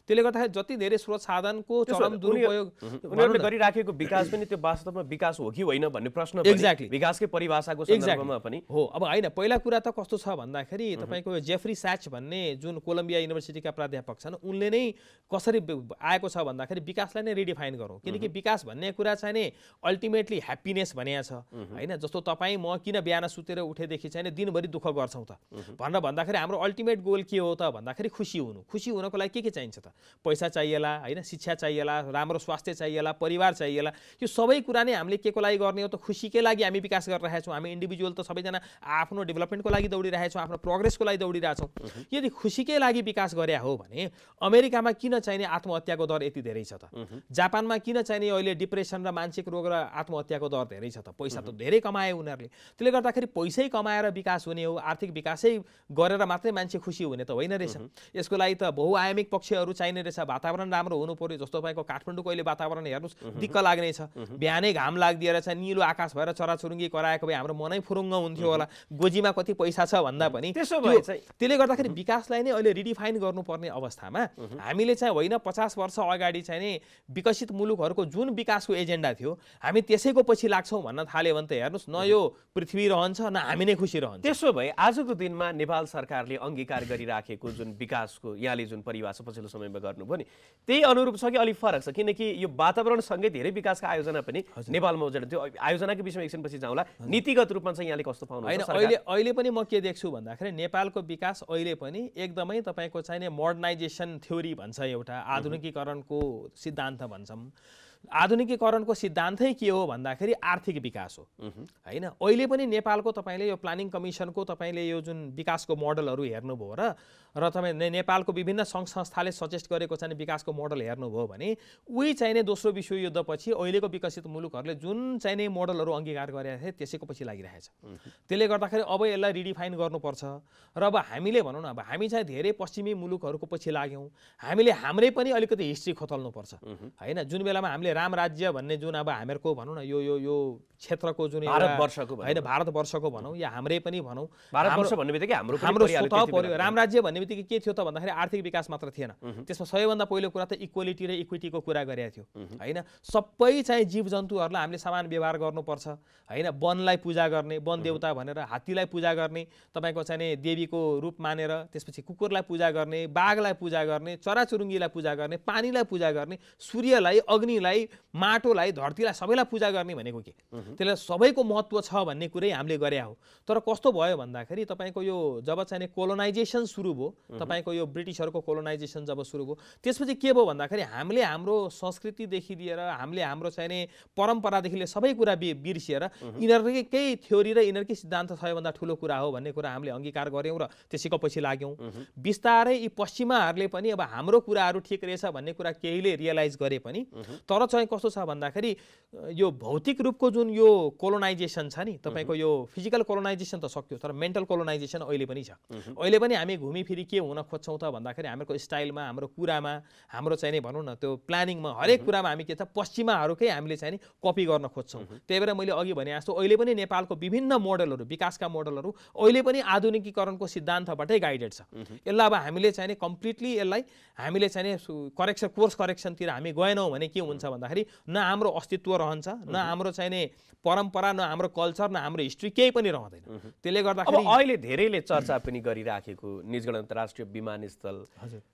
त्यसले गर्दाखेरि जति धेरै स्रोत साधनको चरम दुरुपयोग उनीहरूले गरिराखेको विकास पनि त्यो वास्तवमा विकास हो कि होइन भन्ने प्रश्न एक्ज्याक्टली विकासकै परिभाषाको सन्दर्भमा पनि हो। अब होइन, पहिला कुरा त कस्तो छ भन्दाखेरि तपाईँको जेफ्री स्याच भन्ने जुन कोलम्बिया युनिभर्सिटीका प्राध्यापक छन्, उनले नै कसरी आएको छ भन्दाखेरि विकासलाई नै रिडिफाइन गरौँ। किनकि विकास भन्ने कुरा चाहिँ नि अल्टिमेटली ह्याप्पिनेस भनिएको छ होइन। जस्तो तपाईँ म किन बिहान सुतेर उठेदेखि चाहिँ दिनभरि दुःख गर्छौँ त भनेर भन्दाखेरि हाम्रो अल्टिमेट गोल के हो त भन्दाखेरि खुसी हुनु। खुसी हुनको लागि के चाहिन्छ त? पैसा चाहिएला होइन, शिक्षा चाहिएला, राम्रो स्वास्थ्य चाहिएला, परिवार चाहिएला। यो सबै कुरा नै हामीले के को लागि गर्ने हो त? खुसीकै लागि हामी विकास गरिरहेका छौँ। हामी इन्डिभिजुअल त सबैजना आफ्नो डेभलपमेन्टको लागि दौडिरहेका छौँ, आफ्नो प्रोग्रेसको लागि दौडिरहेछौँ। यदि खुसीकै लागि विकास गरे हो भने अमेरिकामा किन चाहिने आत्महत्याको दर यति धेरै छ त? जापानमा किन चाहिने अहिले डिप्रेसन र मानसिक रोग र आत्महत्याको दर धेरै छ त? पैसा त धेरै कमाए उनीहरूले। त्यसले गर्दाखेरि पैसै कमाएर विकास हुने हो, आर्थिक विकासै गरेर मात्रै मान्छे खुसी हुने त होइन रहेछ। यसको लागि त बहुआयामिक पक्षहरू चाहिने रहेछ। वातावरण राम्रो हुनु पर्यो। जस्तो तपाईँको काठमाडौँको अहिले वातावरण हेर्नुहोस्, दिक्क लाग्ने छ। बिहानै घाम लागिदिएर चाहिँ निलो आकाश भएर चराचुरुङ्गी कराएको भए हाम्रो मनै फुरुङ्ग हुन्थ्यो होला। गोजीमा कति पैसा छ भन्दा पनि त्यसले गर्दाखेरि विकासलाई नै अहिले रिडिफाइन गर्नुपर्ने अवस्थामा हामीले चाहिँ होइन 50 वर्ष अगाडि चाहिँ नि विकसित मुलुकहरूको जुन विकासको एजेन्डा थियो हामी त्यसैको पछि लाग्छौँ भन्न थाल्यो भने त हेर्नुहोस्, न यो पृथ्वी रहन्छ न हामी नै खुसी रहन्छ। त्यसो भए आजको दिनमा नेपाल सरकारले अङ्गीकार गरिराखेको जुन विकासको यहाँले जुन परिभाषा पछिल्लो समयमा गर्नुभयो नि, त्यही अनुरूप छ कि अलिक फरक छ? किनकि यो वातावरणसँगै धेरै विकासका आयोजना पनि नेपालमा उजेड, त्यो आयोजनाको विषयमा एकछिनपछि जाउँला। नीतिगत रूपमा चाहिँ यहाँले कस्तो पाउनुहुन्छ? अहिले पनि म के देख्छु भन्दाखेरि नेपालको विकास अहिले पनि एकदमै तपाईँको चाहिने मोडर्नाइजेसन थ्योरी भन्छ, एउटा आधुनिकीकरणको सिद्धान्त भन्छौँ। आधुनिकीकरणको सिद्धान्तै के हो भन्दाखेरि आर्थिक विकास हो होइन। अहिले पनि नेपालको तपाईँले यो प्लानिङ कमिसनको तपाईँले यो जुन विकासको मोडलहरू हेर्नुभयो र र तपाईँ नेपालको विभिन्न सङ्घ संस्थाले सजेस्ट गरेको चाहिँ विकासको मोडल हेर्नुभयो भने उही चाहिने दोस्रो विश्वयुद्धपछि अहिलेको विकसित मुलुकहरूले जुन चाहिने मोडलहरू अङ्गीकार गरेका थिए त्यसैको पछि लागिरहेछ। त्यसले गर्दाखेरि अब यसलाई रिडिफाइन गर्नुपर्छ र अब हामीले भनौँ न अब हामी चाहिँ धेरै पश्चिमी मुलुकहरूको पछि लाग्यौँ, हामीले हाम्रै पनि अलिकति हिस्ट्री खोतल्नुपर्छ होइन। जुन बेलामा हामीले राम राज्य भन्ने जुन अब हामीहरूको भनौँ न यो क्षेत्रको जुन भारतवर्षको भनौँ या हाम्रै पनि भनौँ, भारतवर्ष भन्ने बित्तिकै हाम्रो स्वतः पर्यो। राम राज्य भन्ने बित्तिकै के थियो त भन्दाखेरि आर्थिक विकास मात्र थिएन, त्यसमा सबैभन्दा पहिलो कुरा त इक्वालिटी र इक्विटीको कुरा गरेको थियो होइन। सबै चाहिँ जीव जन्तुहरूलाई हामीले समान व्यवहार गर्नुपर्छ होइन। वनलाई पूजा गर्ने, वन देवता भनेर, हात्तीलाई पूजा गर्ने, तपाईँको चाहिँ देवीको रूप मानेर, त्यसपछि कुकुरलाई पूजा गर्ने, बाघलाई पूजा गर्ने, चराचुरुङ्गीलाई पूजा गर्ने, पानीलाई पूजा गर्ने, सूर्यलाई, अग्निलाई, माटोलाई, धरतीलाई सबैलाई पूजा गर्ने भनेको के? त्यसलाई सबैको महत्त्व छ भन्ने कुरै हामीले गरे हो। तर कस्तो भयो भन्दाखेरि तपाईँको यो जब चाहिँ कोलोनाइजेसन सुरु भयो, तपाईँको यो ब्रिटिसहरूको कोलोनाइजेसन जब सुरु भयो, त्यसपछि के भयो भन्दाखेरि हामीले हाम्रो संस्कृतिदेखि लिएर हामीले हाम्रो चाहिने परम्परादेखि लिएर सबै कुरा बिर्सिएर यिनीहरूकै थ्योरी र यिनीहरूकै सिद्धान्त सबैभन्दा ठुलो कुरा हो भन्ने कुरा हामीले अङ्गीकार गऱ्यौँ र त्यसैको पछि लाग्यौँ। बिस्तारै यी पश्चिमाहरूले पनि अब हाम्रो कुराहरू ठिक रहेछ भन्ने कुरा केहीले रियलाइज गरे पनि, तर चाहिँ कस्तो छ भन्दाखेरि यो भौतिक रूपको जुन यो कोलोनाइजेसन छ नि, तपाईँको यो फिजिकल कोलोनाइजेसन त सक्यो, तर मेन्टल कोलोनाइजेसन अहिले पनि छ। अहिले पनि हामी घुमिफिरी के हुन खोज्छौँ त भन्दाखेरि हाम्रो स्टाइलमा, हाम्रो कुरामा, हाम्रो चाहिँ भनौँ न त्यो प्लानिङमा, हरेक कुरामा हामी के छ पश्चिमाहरूकै हामीले चाहिँ कपी गर्न खोज्छौँ। त्यही भएर मैले अघि भने जस्तो अहिले पनि नेपालको विभिन्न मोडलहरू, विकासका मोडलहरू अहिले पनि आधुनिकीकरणको सिद्धान्तबाटै गाइडेड छ। यसलाई अब हामीले चाहिँ कम्प्लिटली यसलाई हामीले चाहिँ कोर्स करेक्सनतिर हामी गएनौँ भने के हुन्छ भन्दाखेरि न हाम्रो अस्तित्व रहन्छ, न हाम्रो चाहिँ परम्परा, न हाम्रो कल्चर, न हाम्रो हिस्ट्री केही पनि रहँदैन। त्यसले गर्दाखेरि अहिले धेरैले चर्चा पनि गरिराखेको निजगढ अन्तर्राष्ट्रिय विमानस्थल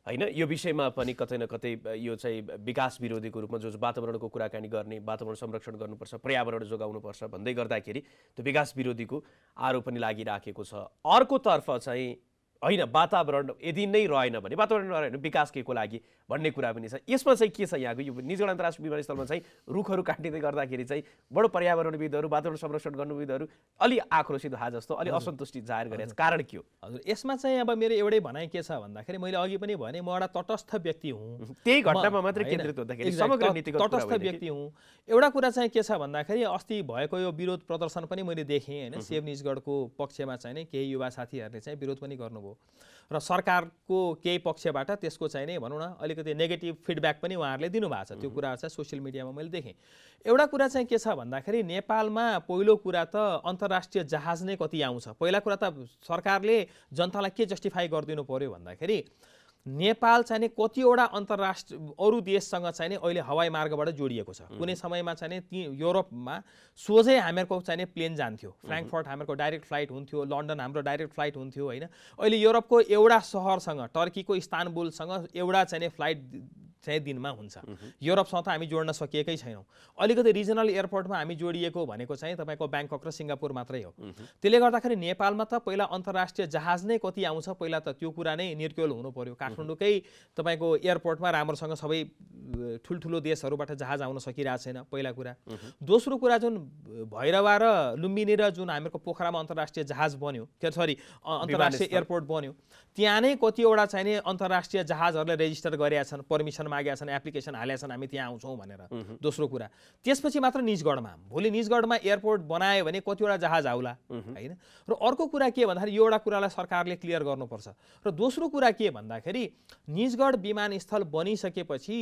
होइन, यो विषयमा पनि कतै न कतै यो चाहिँ विकास विरोधीको रूपमा जो वातावरणको कुराकानी गर्ने, वातावरण संरक्षण गर्नुपर्छ, पर्यावरण जोगाउनुपर्छ भन्दै गर्दाखेरि त्यो विकास विरोधीको आरोप पनि लागिराखेको छ। अर्कोतर्फ चाहिँ होइन, वातावरण यदि नै रहेन भने, वातावरण रहेन विकास के को लागि भन्ने कुरा पनि छ। यसमा चाहिँ के छ यहाँको यो निजगढ अन्तर्राष्ट्रिय विमानस्थलमा चाहिँ रुखहरू काटिँदै गर्दाखेरि चाहिँ बडो पर्यावरणविदहरू, वातावरण संरक्षण गर्नेविदहरू अलि आक्रोशित भए जस्तो, अलि असन्तुष्टि जाहेर गरेको छ। कारण के हो? हजुर, यसमा चाहिँ अब मेरो एउटै भनाइ के छ भन्दाखेरि मैले अघि पनि भने म एउटा तटस्थ व्यक्ति हुँ, त्यही घटनामा मात्रै केन्द्रित हुँदाखेरि समग्र नीतिगत तटस्थ व्यक्ति हुँ। एउटा कुरा चाहिँ के छ भन्दाखेरि अस्ति भएको यो विरोध प्रदर्शन पनि मैले देखेँ होइन, सेभ निजगढको पक्षमा चाहिँ केही युवा साथीहरूले चाहिँ विरोध पनि गर्नुभयो र सरकारको केही पक्षबाट त्यसको चाहिँ नै भनौँ न अलिकति नेगेटिभ फिडब्याक पनि उहाँहरूले दिनुभएको छ। त्यो कुराहरू चाहिँ सोसियल मिडियामा मैले देखेँ। एउटा कुरा चाहिँ के छ भन्दाखेरि नेपालमा पहिलो कुरा त अन्तर्राष्ट्रिय जहाज नै कति आउँछ। पहिला कुरा त सरकारले जनतालाई के जस्टिफाई गरिदिनु पर्यो भन्दाखेरि नेपाल चाहिँ कतिवटा अन्तर्राष्ट्रिय अरू देशसँग चाहिँ अहिले हवाई मार्गबाट जोडिएको छ। कुनै समयमा चाहिँ ती युरोपमा सोझै हामीहरूको चाहिँ प्लेन जान्थ्यो, फ्र्याङ्कफर्ट हामीहरूको डाइरेक्ट फ्लाइट हुन्थ्यो, लन्डन हाम्रो डाइरेक्ट फ्लाइट हुन्थ्यो होइन। अहिले युरोपको एउटा सहरसँग, टर्कीको इस्तानबुलसँग एउटा चाहिँ फ्लाइट चाहिँ दिनमा हुन्छ। युरोपसँग त हामी जोड्न सकिएकै छैनौँ। अलिकति रिजनल एयरपोर्टमा हामी जोडिएको भनेको चाहिँ तपाईँको ब्याङ्कक र सिङ्गापुर मात्रै हो। त्यसले गर्दाखेरि नेपालमा त पहिला अन्तर्राष्ट्रिय जहाज नै कति आउँछ, पहिला त त्यो कुरा नै निर्क्योल हुनु पर्यो। काठमाडौँकै तपाईँको एयरपोर्टमा राम्रोसँग सबै ठुल्ठुलो देशहरूबाट जहाज आउन सकिरहेको छैन, पहिला कुरा। दोस्रो कुरा जुन भैरवा र लुम्बिनी र जुन हामीहरूको पोखरामा अन्तर्राष्ट्रिय जहाज बन्यो, अन्तर्राष्ट्रिय एयरपोर्ट बन्यो, त्यहाँ नै कतिवटा चाहिने अन्तर्राष्ट्रिय जहाजहरूले रेजिस्टर गरेका छन्, पर्मिसन मागेका छन्, एप्लिकेसन हालेका छन्, हामी त्यहाँ आउँछौँ भनेर। दोस्रो कुरा त्यसपछि मात्र निजगढमा, भोलि निजगढमा एयरपोर्ट बनायो भने कतिवटा जहाज आउला होइन। र अर्को कुरा के भन्दाखेरि यो एउटा कुरालाई सरकारले क्लियर गर्नुपर्छ। र दोस्रो कुरा के भन्दाखेरि निजगढ विमानस्थल बनिसकेपछि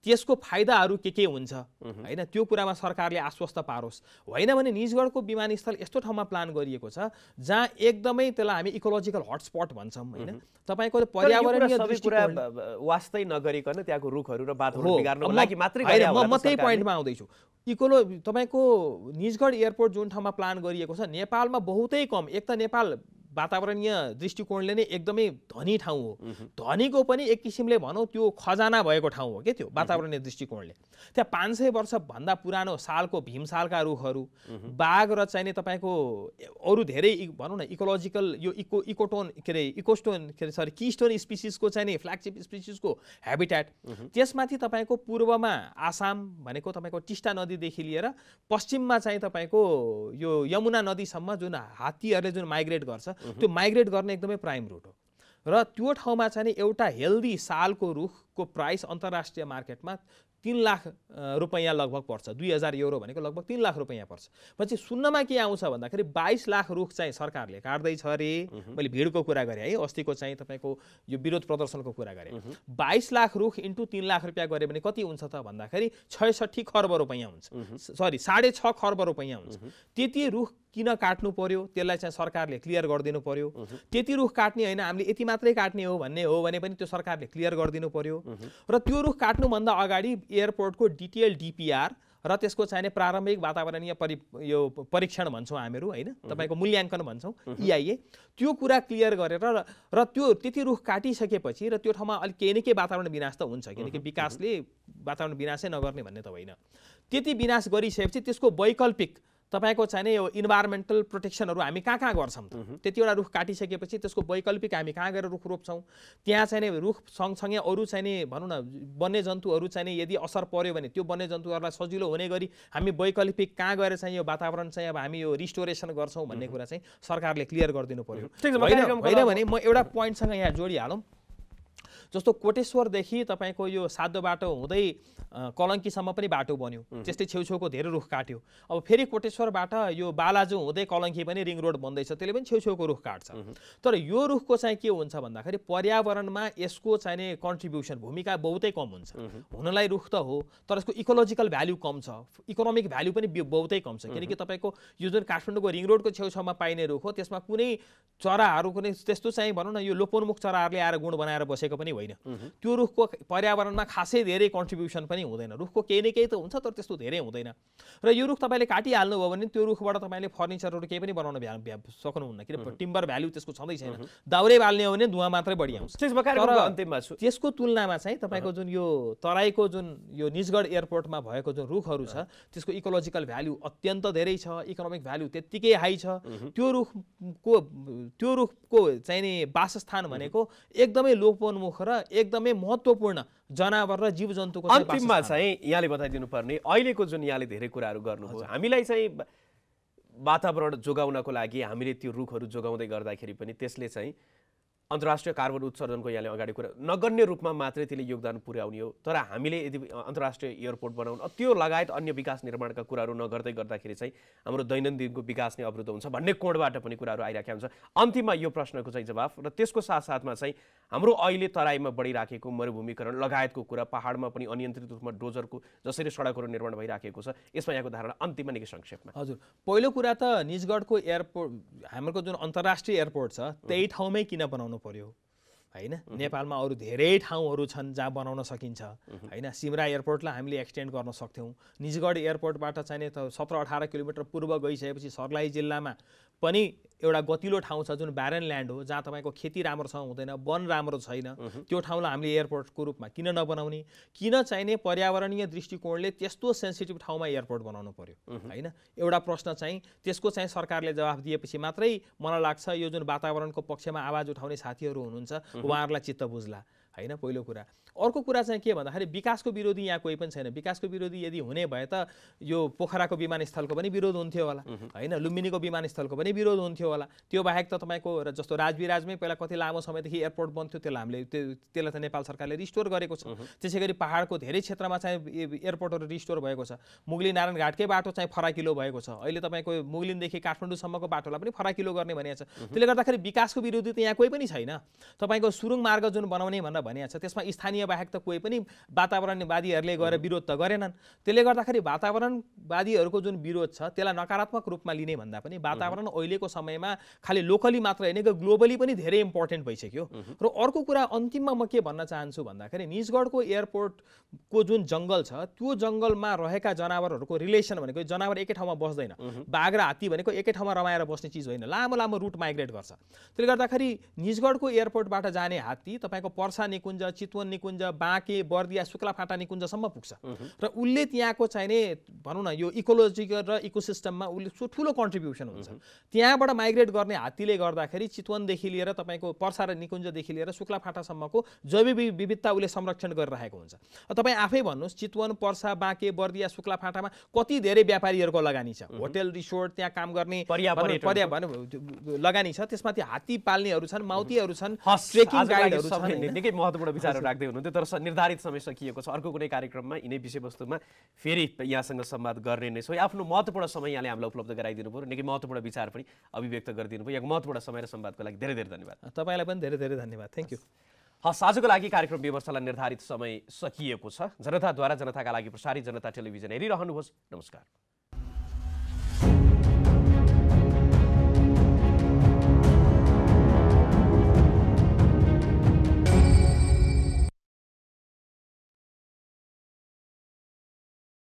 त्यसको फाइदाहरू के हुन्छ होइन, त्यो कुरामा सरकारले आश्वस्त पारोस्। होइन भने निजगढको विमानस्थल यस्तो ठाउँमा प्लान गरिएको छ जहाँ एकदमै त्यसलाई हामी इकोलोजिकल हटस्पट भन्छौँ होइन। तपाईँको पर्यावरणीय दृष्टिकोण वास्तै नगरिकन त्यहाँको रुखहरू र वातावरण बिगार्नको लागि मात्रै म त्यही पोइन्टमा आउँदैछु। तपाईँको निजगढ एयरपोर्ट जुन ठाउँमा प्लान गरिएको छ नेपालमा बहुतै कम, एक त नेपाल वातावरणीय दृष्टिकोणले नै एकदमै धनी ठाउँ हो, धनीको पनि एक किसिमले भनौँ त्यो खजाना भएको ठाउँ हो के त्यो वातावरणीय दृष्टिकोणले। त्यहाँ 500 वर्षभन्दा पुरानो सालको भीमसालका रुखहरू, बाघ र चाहिने तपाईँको अरू धेरै भनौँ न इकोलोजिकल यो इकोस्टोन किस्टोन स्पिसिसको चाहिने फ्ल्यागसिप स्पिसिसको ह्याबिट्याट। त्यसमाथि तपाईँको पूर्वमा आसाम भनेको तपाईँको टिस्टा नदीदेखि लिएर पश्चिममा चाहिँ तपाईँको यो यमुना नदीसम्म जुन हात्तीहरूले जुन माइग्रेट गर्छ त्यो माइग्रेट गर्ने एकदमै प्राइम रुट हो। र त्यो ठाउँमा चाहिँ एउटा हेल्दी सालको रुखको प्राइस अन्तर्राष्ट्रिय मार्केटमा 3 लाख रुपैयाँ लगभग पर्छ। 2000 युरो भनेको लगभग 3 लाख रुपैयाँ पर्छ। पछि सुन्नमा के आउँछ भन्दाखेरि 22 लाख रुख चाहिँ सरकारले काट्दैछ अरे। मैले भिडको कुरा गरेँ है, अस्तिको चाहिँ तपाईँको यो विरोध प्रदर्शनको कुरा गरेँ। 22 लाख रुख इन्टु 3 लाख रुपियाँ गऱ्यो भने कति हुन्छ त भन्दाखेरि 66 खर्ब रुपैयाँ हुन्छ। सरी 6.5 खर्ब रुपैयाँ हुन्छ। त्यति रुख किन काट्नु पर्यो, त्यसलाई चाहिँ सरकारले क्लियर गरिदिनु पर्यो। त्यति रुख काट्ने होइन, हामीले यति मात्रै काट्ने हो भन्ने हो भने पनि त्यो सरकारले क्लियर गरिदिनु पर्यो। र त्यो रुख काट्नुभन्दा अगाडि एयरपोर्टको डिटेल डिपिआर र त्यसको चाहिने प्रारम्भिक वातावरणीय यो परीक्षण भन्छौँ हामीहरू होइन, तपाईँको मूल्याङ्कन भन्छौँ EIA, त्यो कुरा क्लियर गरेर र त्यो त्यति रुख काटिसकेपछि र त्यो ठाउँमा अलिक केही न केही वातावरण विनाश त हुन्छ, किनकि विकासले वातावरण विनाशै नगर्ने भन्ने त होइन। त्यति विनाश गरिसकेपछि त्यसको वैकल्पिक तपाईँको चाहिने यो इन्भाइरोमेन्टल प्रोटेक्सनहरू हामी कहाँ गर्छौँ त? त्यतिवटा रुख काटिसकेपछि त्यसको वैकल्पिक हामी कहाँ गएर रुख रोप्छौँ? त्यहाँ चाहिने रुख सँगसँगै अरू चाहिने भनौँ न वन्यजन्तुहरू चाहिने यदि असर पर्यो भने त्यो वन्यजन्तुहरूलाई सजिलो हुने गरी हामी वैकल्पिक कहाँ गएर चाहिँ यो वातावरण चाहिँ अब हामी यो रिस्टोरेसन गर्छौँ भन्ने कुरा चाहिँ सरकारले क्लियर गरिदिनु पर्यो। होइन भने म एउटा पोइन्टसँग यहाँ जोडिहालौँ। जस्तो कोटेश्वरदेखि तपाईँको यो सातो बाटो हुँदै कलङ्कीसम्म पनि बाटो बन्यो, त्यस्तै छेउछेउको धेरै रुख काट्यो। अब फेरि कोटेश्वरबाट यो बालाजु हुँदै कलङ्की पनि रिङ रोड बन्दैछ, त्यसले पनि छेउछेउको रुख काट्छ। तर यो रुखको चाहिँ के हुन्छ भन्दाखेरि पर्यावरणमा यसको चाहिने कन्ट्रिब्युसन भूमिका बहुतै कम हुन्छ। हुनलाई रुख त हो तर यसको इकोलोजिकल भ्याल्यु कम छ, इकोनोमिक भ्याल्यु पनि बहुतै कम छ। किनकि तपाईँको यो जुन काठमाडौँको रिङ रोडको छेउछाउमा पाइने रुख हो, त्यसमा कुनै चराहरू कुनै त्यस्तो चाहिँ भनौँ न यो लोपोन्मुख चराहरूले आएर गुण बनाएर बसेको पनि होइन। त्यो रुखको पर्यावरणमा खासै धेरै कन्ट्रिब्युसन पनि हुँदैन। रुखको केही न केही त हुन्छ तर त्यस्तो धेरै हुँदैन। र यो रुख तपाईँले काटिहाल्नु भयो भने त्यो रुखबाट तपाईँले फर्निचरहरू केही पनि बनाउन सक्नुहुन्न, किन टिम्बर भ्याल्यु त्यसको छँदै छैन। दाउरे बाल्ने हो भने धुवा मात्रै बढी आउँछ। त्यसको तुलनामा चाहिँ तपाईँको जुन यो तराईको जुन यो निजगढ एयरपोर्टमा भएको जुन रुखहरू छ त्यसको इकोलोजिकल भ्याल्यु अत्यन्त धेरै छ, इकोनोमिक भ्याल्यु त्यत्तिकै हाई छ। त्यो रुखको चाहिने वासस्थान भनेको एकदमै लोपोन्मुख र एकदमै महत्त्वपूर्ण जनावर र जीवजन्तुको अन्तिममा चाहिँ यहाँले बताइदिनु पर्ने अहिलेको जुन यहाँले धेरै कुराहरू गर्नुभयो, हामीलाई चाहिँ वातावरण जोगाउनको लागि हामीले त्यो रुखहरू जोगाउँदै गर्दाखेरि पनि त्यसले चाहिँ अन्तर्राष्ट्रिय कार्बन उत्सर्जनको यहाँले अगाडि कुरा नगर्ने रूपमा मात्रै त्यसले योगदान पुर्याउने हो। तर हामीले यदि अन्तर्राष्ट्रिय एयरपोर्ट बनाउन त्यो लगायत अन्य विकास निर्माणका कुराहरू नगर्दै गर्दाखेरि चाहिँ हाम्रो दैनन्दिनको विकास नै अवरुद्ध हुन्छ भन्ने कोणबाट पनि कुराहरू आइराखेका हुन्छ। अन्तिममा यो प्रश्नको चाहिँ जवाफ र त्यसको साथसाथमा चाहिँ हाम्रो अहिले तराईमा बढिराखेको मरुभूमिकरण लगायतको कुरा, पहाडमा पनि अनियन्त्रित रूपमा डोजरको जसरी सडकहरू निर्माण भइराखेको छ, यसमा यहाँको धारणा अन्तिममा निकै संक्षेपमा। हजुर, पहिलो कुरा त निजगढको एयरपोर्ट हाम्रो जुन अन्तर्राष्ट्रिय एयरपोर्ट छ त्यही ठाउँमै किन बनाउनु पर्यो होइन? नेपालमा अरू धेरै ठाउँहरू छन् जहाँ बनाउन सकिन्छ होइन। सिमरा एयरपोर्टलाई हामीले एक्सटेन्ड गर्न सक्थ्यौँ। निजगढ एयरपोर्टबाट चाहिँ 17-18 किलोमिटर पूर्व गइसकेपछि सर्लाही जिल्लामा पनि एउटा गतिलो ठाउँ छ जुन ब्यारन ल्यान्ड हो, जहाँ तपाईँको खेती राम्रोसँग हुँदैन, वन राम्रो छैन। त्यो ठाउँलाई हामीले एयरपोर्टको रूपमा किन नबनाउने? किन चाहिने पर्यावरणीय दृष्टिकोणले त्यस्तो सेन्सिटिभ ठाउँमा एयरपोर्ट बनाउनु पर्यो होइन? एउटा प्रश्न चाहिँ त्यसको चाहिँ सरकारले जवाफ दिएपछि मात्रै मलाई लाग्छ यो जुन वातावरणको पक्षमा आवाज उठाउने साथीहरू हुनुहुन्छ उहाँहरूलाई चित्त बुझ्ला होइन। पहिलो कुरा। अर्को कुरा चाहिँ के भन्दाखेरि विकासको विरोधी यहाँ कोही पनि छैन। विकासको विरोधी यदि हुने भए त यो पोखराको विमानस्थलको पनि विरोध हुन्थ्यो होला होइन, लुम्बिनीको विमानस्थलको पनि विरोध हुन्थ्यो होला। त्यो बाहेक त तपाईँको जस्तो राजविराजमै पहिला कति लामो समयदेखि एयरपोर्ट बन्थ्यो, त्यसलाई त नेपाल सरकारले रिस्टोर गरेको छ। त्यसै गरी पहाडको धेरै क्षेत्रमा चाहिँ एयरपोर्टहरू रिस्टोर भएको छ। मुगली नारायण घाटकै बाटो चाहिँ फराकिलो भएको छ। अहिले तपाईँको मुगलिनदेखि काठमाडौँसम्मको बाटोलाई पनि फराकिलो गर्ने भनिएको छ। त्यसले गर्दाखेरि विकासको विरोधी त यहाँ कोही पनि छैन। तपाईँको सुरुङ मार्ग जुन बनाउने भनेर भनिएको छ त्यसमा स्थानीय बाहेक त कोही पनि वातावरणवादीहरूले गएर विरोध त गरेनन्। त्यसले गर्दाखेरि वातावरणवादीहरूको जुन विरोध छ त्यसलाई नकारात्मक रूपमा लिने भन्दा पनि वातावरण अहिलेको समयमा खालि लोकली मात्र होइन ग्लोबली पनि धेरै इम्पोर्टेन्ट भइसक्यो। र अर्को कुरा अन्तिममा म के भन्न चाहन्छु भन्दाखेरि निजगढको एयरपोर्टको जुन जङ्गल छ त्यो जङ्गलमा रहेका जनावरहरूको रिलेसन भनेको जनावर एकै ठाउँमा बस्दैन। बाघ र हात्ती भनेको एकै ठाउँमा रमाएर बस्ने चिज होइन, लामो लामो रुट माइग्रेट गर्छ। त्यसले गर्दाखेरि निजगढको एयरपोर्टबाट जाने हात्ती तपाईँको पर्सा निकुञ्ज, चितवन निकुञ्ज, बाँके, बर्दिया, शुक्लाफाटा निकुञ्जसम्म पुग्छ र उसले त्यहाँको चाहिने भनौँ न यो इकोलोजिकल र इकोसिस्टममा उसले ठुलो कन्ट्रिब्युसन हुन्छ। त्यहाँबाट माइग्रेट गर्ने हात्तीले गर्दाखेरि चितवनदेखि लिएर तपाईँको पर्सा र निकुञ्जदेखि लिएर शुक्लाफाटासम्मको जैविक विविधता उसले संरक्षण गरिरहेको हुन्छ। तपाईँ आफै भन्नुहोस् चितवन, पर्सा, बाँके, बर्दिया, शुक्लाफाटामा कति धेरै व्यापारीहरूको लगानी छ, होटल रिसोर्ट त्यहाँ काम गर्ने लगानी छ। त्यसमा त्यो हात्ती पाल्नेहरू छन्, माउतीहरू छन्, ट्रेकिङ गाइडहरू छन्। निकै महत्त्वपूर्ण विचारहरू राख्दै हुनुहुन्थ्यो, तर निर्धारित समय सकिएको छ। अर्को कुनै कार्यक्रममा यिनै विषयवस्तुमा फेरि यहाँसँग संवाद गर्ने नै छौँ। आफ्नो महत्त्वपूर्ण समय यहाँले हामीलाई उपलब्ध गराइदिनु भयो, निकै महत्त्वपूर्ण विचार पनि अभिव्यक्त गरिदिनु भयो। यहाँको महत्त्वपूर्ण समय र संवादको लागि धेरै धेरै धन्यवाद। तपाईँलाई पनि धेरै धेरै धन्यवाद। Thank you. आजको लागि कार्यक्रम व्यवस्थालाई निर्धारित समय सकिएको छ। जनताद्वारा जनताका लागि प्रसारित जनता टेलिभिजन हेरिरहनुहोस्। नमस्कार।